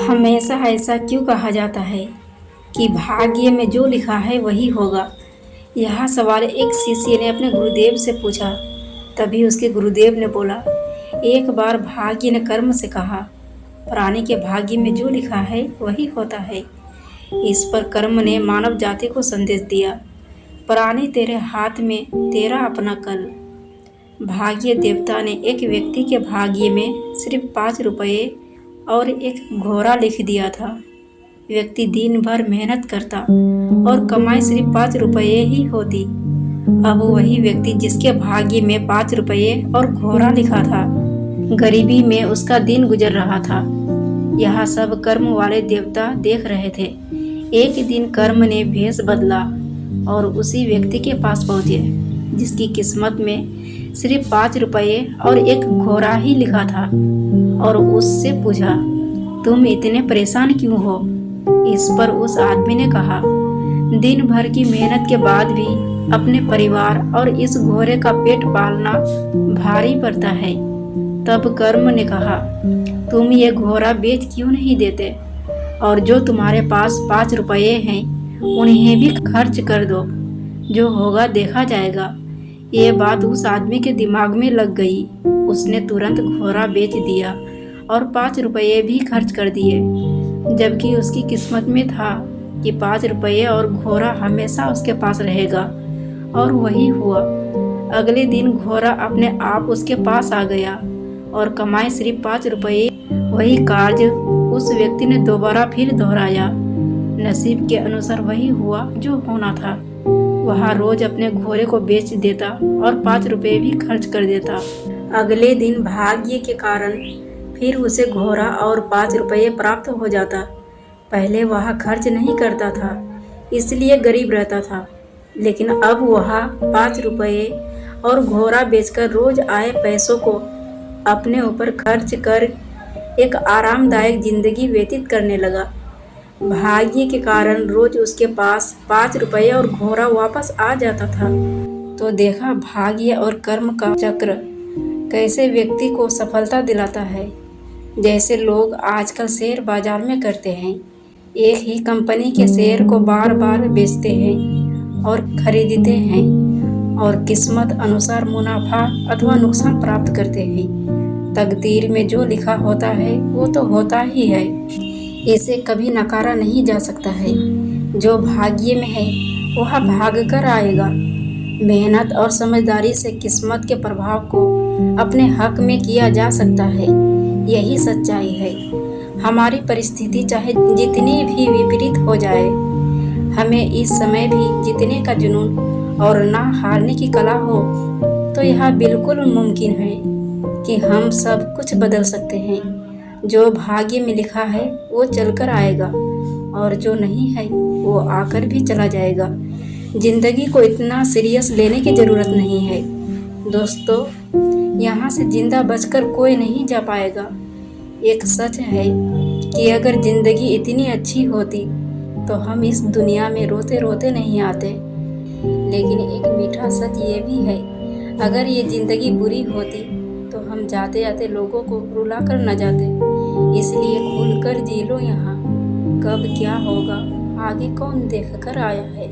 हमेशा ऐसा क्यों कहा जाता है कि भाग्य में जो लिखा है वही होगा। यह सवाल एक शिष्य ने अपने गुरुदेव से पूछा। तभी उसके गुरुदेव ने बोला, एक बार भाग्य ने कर्म से कहा, प्राणी के भाग्य में जो लिखा है वही होता है। इस पर कर्म ने मानव जाति को संदेश दिया, प्राणी तेरे हाथ में, तेरा अपना कल। भाग्य देवता ने एक व्यक्ति के भाग्य में सिर्फ 5 रुपये और एक घोड़ा लिख दिया था। व्यक्ति दिन भर मेहनत करता और कमाई सिर्फ 5 रुपये ही होती। अब वही व्यक्ति जिसके भाग्य में 5 रुपये और घोड़ा लिखा था, गरीबी में उसका दिन गुजर रहा था। यह सब कर्म वाले देवता देख रहे थे। एक दिन कर्म ने भेष बदला और उसी व्यक्ति के पास पहुंचे जिसकी किस्मत में सिर्फ 5 रुपये और एक घोड़ा ही लिखा था, और उससे पूछा, तुम इतने परेशान क्यों हो? इस पर उस आदमी ने कहा, दिन भर की मेहनत के बाद भी अपने परिवार और इस घोड़े का पेट पालना भारी पड़ता है। तब कर्म ने कहा, तुम ये घोड़ा बेच क्यों नहीं देते, और जो तुम्हारे पास 5 रुपये हैं उन्हें भी खर्च कर दो, जो होगा देखा जाएगा। ये बात उस आदमी के दिमाग में लग गई। उसने तुरंत घोड़ा बेच दिया और 5 रुपये भी खर्च कर दिए, जबकि उसकी किस्मत में था कि 5 रुपये और घोड़ा हमेशा उसके पास रहेगा। और वही हुआ। अगले दिन घोड़ा अपने आप उसके पास आ गया और कमाए सिर्फ 5 रुपये। वही कार्य उस व्यक्ति ने दोबारा फिर दोहराया। नसीब के अनुसार वही हुआ जो होना था। वह रोज अपने घोड़े को बेच देता और 5 रुपये भी खर्च कर देता। अगले दिन भाग्य के कारण फिर उसे घोड़ा और 5 रुपये प्राप्त हो जाता। पहले वह खर्च नहीं करता था, इसलिए गरीब रहता था, लेकिन अब वह 5 रुपये और घोड़ा बेचकर रोज आए पैसों को अपने ऊपर खर्च कर एक आरामदायक जिंदगी व्यतीत करने लगा। भाग्य के कारण रोज उसके पास 5 रुपये और घोड़ा वापस आ जाता था। तो देखा भाग्य और कर्म का चक्र कैसे व्यक्ति को सफलता दिलाता है। जैसे लोग आजकल शेयर बाजार में करते हैं, एक ही कंपनी के शेयर को बार बार बेचते हैं और खरीदते हैं, और किस्मत अनुसार मुनाफा अथवा नुकसान प्राप्त करते हैं। तकदीर में जो लिखा होता है वो तो होता ही है, इसे कभी नकारा नहीं जा सकता है। जो भाग्य में है वह भाग कर आएगा। मेहनत और समझदारी से किस्मत के प्रभाव को अपने हक में किया जा सकता है। यही सच्चाई है। हमारी परिस्थिति चाहे जितनी भी विपरीत हो जाए, हमें इस समय भी जीतने का जुनून और ना हारने की कला हो, तो यह बिल्कुल मुमकिन है कि हम सब कुछ बदल सकते हैं। जो भाग्य में लिखा है वो चलकर आएगा, और जो नहीं है वो आकर भी चला जाएगा। जिंदगी को इतना सीरियस लेने की ज़रूरत नहीं है दोस्तों। यहाँ से जिंदा बचकर कोई नहीं जा पाएगा। एक सच है कि अगर ज़िंदगी इतनी अच्छी होती तो हम इस दुनिया में रोते रोते नहीं आते। लेकिन एक मीठा सच ये भी है, अगर ये ज़िंदगी बुरी होती तो हम जाते जाते लोगों को रुला कर न जाते। इसलिए खुल कर जी लो यहाँ। कब क्या होगा आगे कौन देख कर आया है।